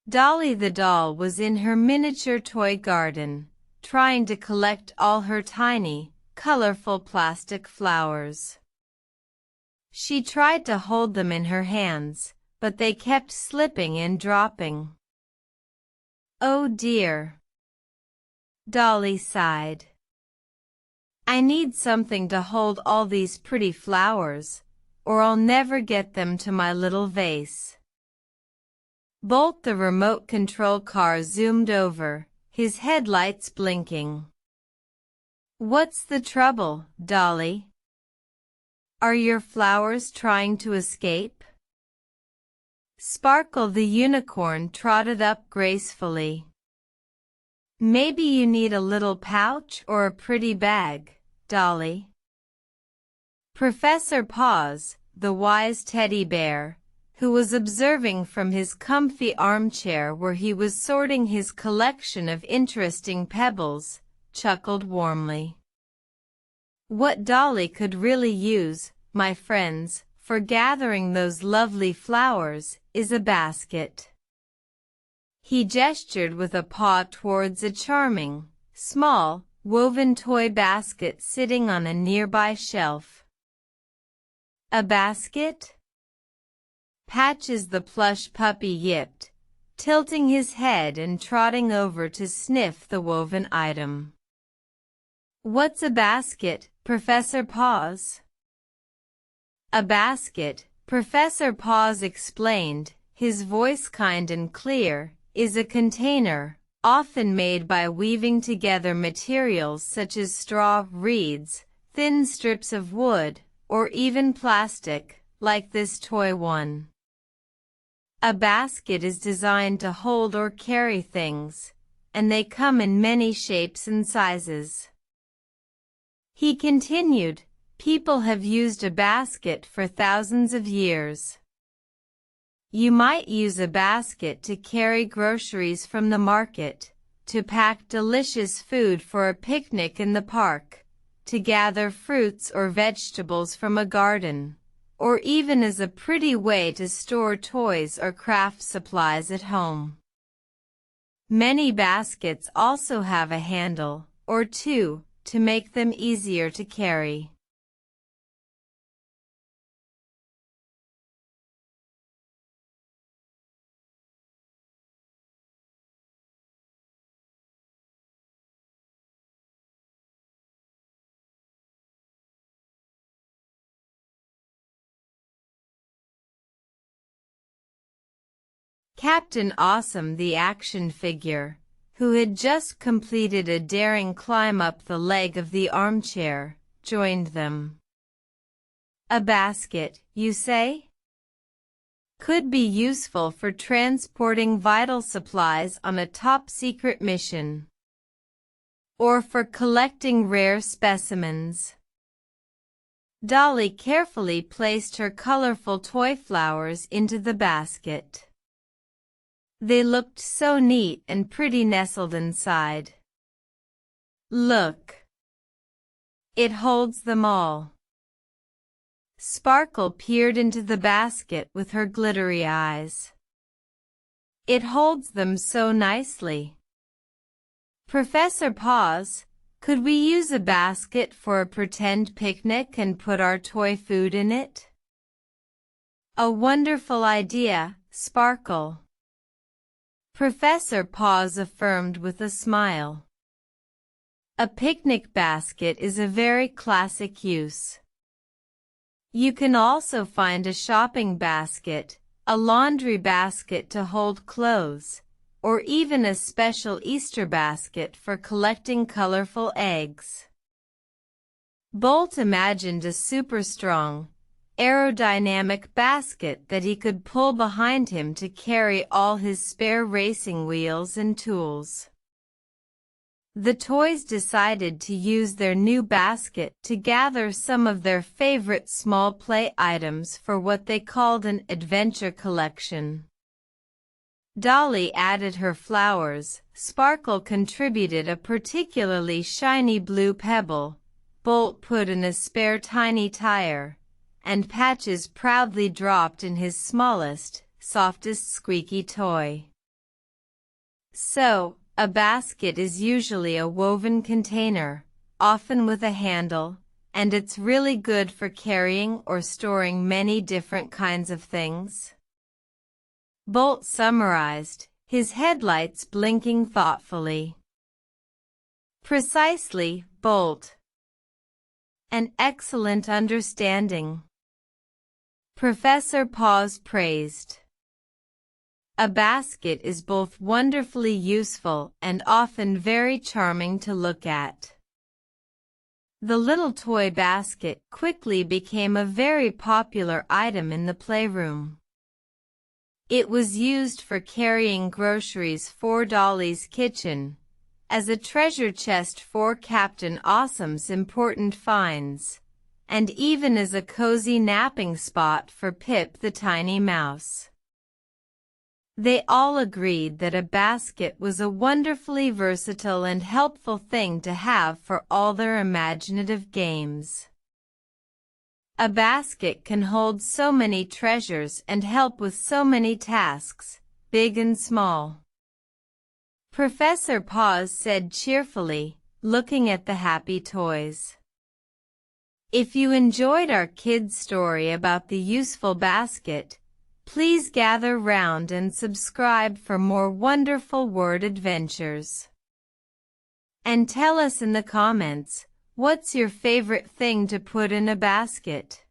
Dolly the doll was in her miniature toy garden, trying to collect all her tiny, colorful plastic flowers. She tried to hold them in her hands, but they kept slipping and dropping. "Oh dear," Dolly sighed. "I need something to hold all these pretty flowers, or I'll never get them to my little vase." Bolt the remote control car zoomed over, his headlights blinking. "What's the trouble, Dolly? Are your flowers trying to escape?" Sparkle the unicorn trotted up gracefully. "Maybe you need a little pouch or a pretty bag, Dolly." Professor Paws, the wise teddy bear, who was observing from his comfy armchair where he was sorting his collection of interesting pebbles, chuckled warmly. "What Dolly could really use, my friends, for gathering those lovely flowers, is a basket." He gestured with a paw towards a charming, small, woven toy basket sitting on a nearby shelf. "A basket?" Patches the plush puppy yipped, tilting his head and trotting over to sniff the woven item. "What's a basket, Professor Paws?" "A basket," Professor Paws explained, his voice kind and clear, "is a container, often made by weaving together materials such as straw, reeds, thin strips of wood, or even plastic, like this toy one. A basket is designed to hold or carry things, and they come in many shapes and sizes." He continued, "People have used a basket for thousands of years. You might use a basket to carry groceries from the market, to pack delicious food for a picnic in the park, to gather fruits or vegetables from a garden, or even as a pretty way to store toys or craft supplies at home. Many baskets also have a handle, or two, to make them easier to carry." Captain Awesome the action figure, who had just completed a daring climb up the leg of the armchair, joined them. "A basket, you say? Could be useful for transporting vital supplies on a top-secret mission. Or for collecting rare specimens." Dolly carefully placed her colorful toy flowers into the basket. They looked so neat and pretty nestled inside. "Look. It holds them all." Sparkle peered into the basket with her glittery eyes. "It holds them so nicely." "Professor Paws, could we use a basket for a pretend picnic and put our toy food in it?" "A wonderful idea, Sparkle," Professor Paws affirmed with a smile. "A picnic basket is a very classic use. You can also find a shopping basket, a laundry basket to hold clothes, or even a special Easter basket for collecting colorful eggs." Bolt imagined a super strong, aerodynamic basket that he could pull behind him to carry all his spare racing wheels and tools. The toys decided to use their new basket to gather some of their favorite small play items for what they called an adventure collection. Dolly added her flowers, Sparkle contributed a particularly shiny blue pebble, Bolt put in a spare tiny tire, and Patches proudly dropped in his smallest, softest squeaky toy. So, a basket is usually a woven container, often with a handle, and it's really good for carrying or storing many different kinds of things. Bolt summarized, his headlights blinking thoughtfully. Precisely, Bolt. An excellent understanding. Professor Paws praised. A basket is both wonderfully useful and often very charming to look at. The little toy basket quickly became a very popular item in the playroom. It was used for carrying groceries for Dolly's kitchen, as a treasure chest for Captain Awesome's important finds, and even as a cozy napping spot for Pip the tiny mouse. They all agreed that a basket was a wonderfully versatile and helpful thing to have for all their imaginative games. A basket can hold so many treasures and help with so many tasks, big and small. Professor Paws said cheerfully, looking at the happy toys. If you enjoyed our kids' story about the useful basket, please gather round and subscribe for more wonderful word adventures. And tell us in the comments, what's your favorite thing to put in a basket?